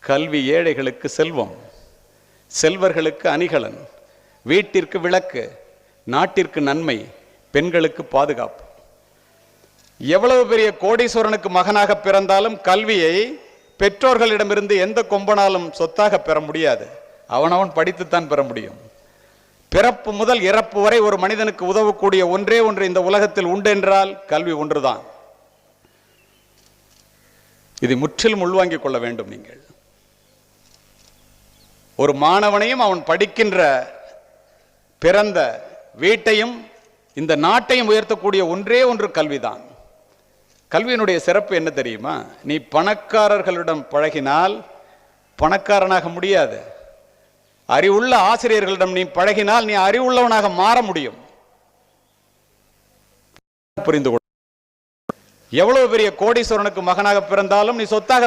கல்வி ஏழைகளுக்கு செல்வம், செல்வர்களுக்கு அணிகலன், வீட்டிற்கு விளக்கு, நாட்டிற்கு நன்மை, பெண்களுக்கு பாதுகாப்பு. எவ்வளவு பெரிய கோடீஸ்வரனுக்கு மகனாக பிறந்தாலும் கல்வியை பெற்றோர்களிடமிருந்து எந்த கொம்பனாலும் சொத்தாக பெற முடியாது. அவனவன் படித்துத்தான் பெற முடியும். பிறப்பு முதல் இறப்பு வரை ஒரு மனிதனுக்கு உதவக்கூடிய ஒன்றே ஒன்று இந்த உலகத்தில் உண்டென்றால் கல்வி ஒன்றுதான். இதை முற்றிலும் உள்வாங்கிக் கொள்ள வேண்டும். நீங்கள் ஒரு மாணவனையும் அவன் படிக்கின்ற பிறந்த வீட்டையும் இந்த நாட்டையும் உயர்த்தக்கூடிய ஒன்றே ஒன்று கல்விதான். கல்வியினுடைய சிறப்பு என்ன தெரியுமா? நீ பணக்காரர்களிடம் பழகினால் பணக்காரனாக முடியாது. அறிவுள்ள ஆசிரியர்களிடம் நீ பழகினால் நீ அறிவுள்ளவனாக மாற முடியும். புரிந்து கொள். எவ்வளவு பெரிய கோடீஸ்வரனுக்கு மகனாக பிறந்தாலும் நீ சொத்தாக